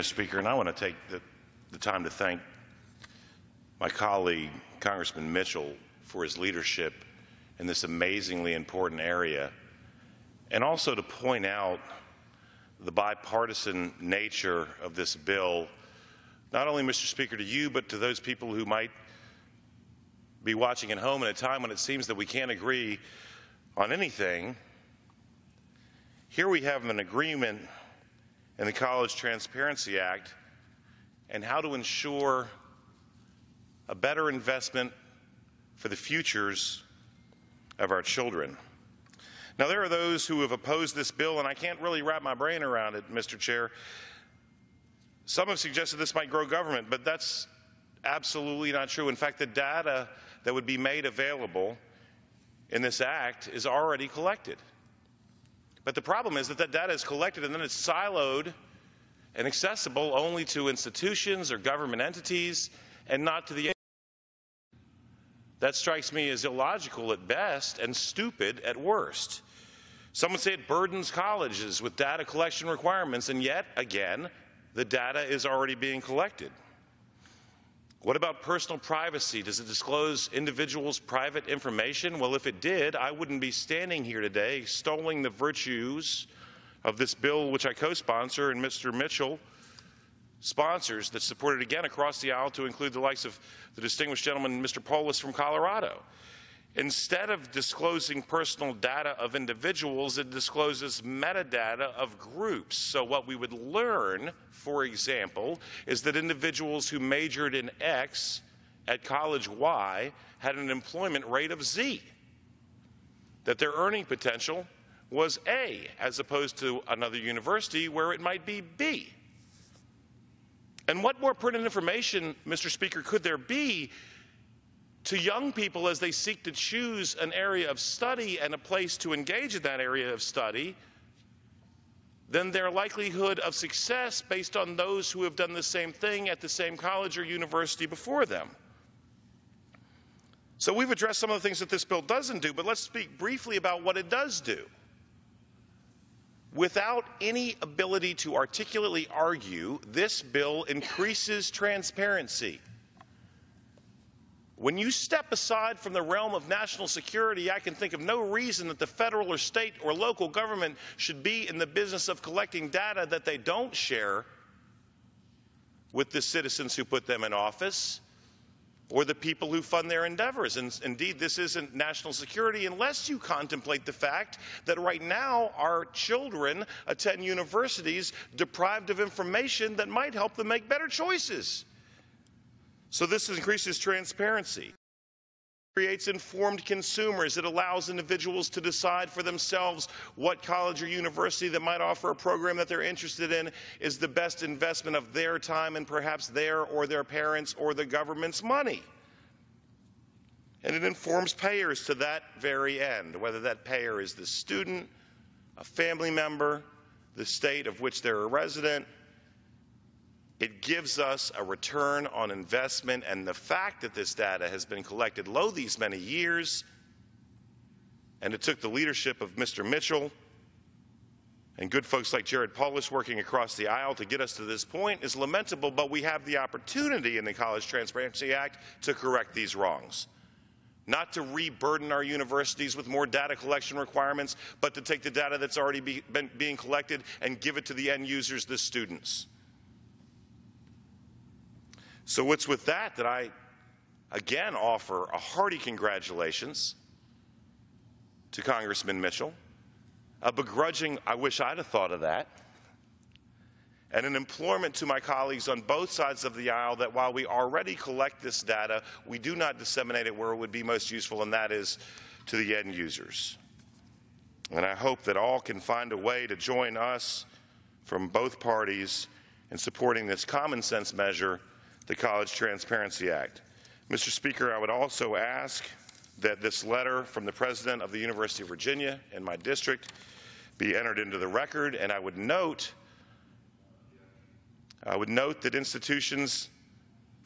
Mr. Speaker, and I want to take the time to thank my colleague, Congressman Mitchell, for his leadership in this amazingly important area, and also to point out the bipartisan nature of this bill, not only, Mr. Speaker, to you, but to those people who might be watching at home at a time when it seems that we can't agree on anything. Here we have an agreement in the College Transparency Act and how to ensure a better investment for the futures of our children. Now, there are those who have opposed this bill, and I can't really wrap my brain around it, Mr. Chair. Some have suggested this might grow government, but that's absolutely not true. In fact, the data that would be made available in this act is already collected. But the problem is that that data is collected and then it's siloed and accessible only to institutions or government entities and not to the. That strikes me as illogical at best and stupid at worst. Some would say it burdens colleges with data collection requirements, and yet, again, the data is already being collected. What about personal privacy? Does it disclose individuals' private information? Well, if it did, I wouldn't be standing here today extolling the virtues of this bill, which I co-sponsor, and Mr. Mitchell sponsors, that supported again across the aisle, to include the likes of the distinguished gentleman, Mr. Polis from Colorado. Instead of disclosing personal data of individuals, it discloses metadata of groups. So what we would learn, for example, is that individuals who majored in X at college Y had an employment rate of Z, that their earning potential was A, as opposed to another university where it might be B. And what more pertinent information, Mr. Speaker, could there be to young people as they seek to choose an area of study and a place to engage in that area of study than their likelihood of success based on those who have done the same thing at the same college or university before them? So we've addressed some of the things that this bill doesn't do, but let's speak briefly about what it does do. Without any ability to articulately argue, this bill increases transparency. When you step aside from the realm of national security, I can think of no reason that the federal or state or local government should be in the business of collecting data that they don't share with the citizens who put them in office or the people who fund their endeavors. And indeed, this isn't national security unless you contemplate the fact that right now our children attend universities deprived of information that might help them make better choices. So this increases transparency. It creates informed consumers. It allows individuals to decide for themselves what college or university that might offer a program that they're interested in is the best investment of their time and perhaps their or their parents' or the government's money. And it informs payers to that very end, whether that payer is the student, a family member, the state of which they're a resident. It gives us a return on investment, and the fact that this data has been collected these many years, and it took the leadership of Mr. Mitchell and good folks like Jared Polis working across the aisle to get us to this point, is lamentable, but we have the opportunity in the College Transparency Act to correct these wrongs. Not to re-burden our universities with more data collection requirements, but to take the data that's already being collected and give it to the end users, the students. So it's with that that I again offer a hearty congratulations to Congressman Mitchell, a begrudging "I wish I'd have thought of that," and an implorement to my colleagues on both sides of the aisle that while we already collect this data, we do not disseminate it where it would be most useful, and that is to the end users. And I hope that all can find a way to join us from both parties in supporting this common sense measure, the College Transparency Act. Mr. Speaker, I would also ask that this letter from the President of the University of Virginia in my district be entered into the record, and I would note that institutions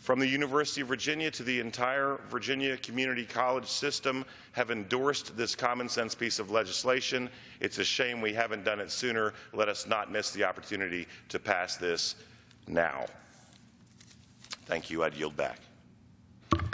from the University of Virginia to the entire Virginia community college system have endorsed this common sense piece of legislation. It's a shame we haven't done it sooner. Let us not miss the opportunity to pass this now. Thank you. I'd yield back.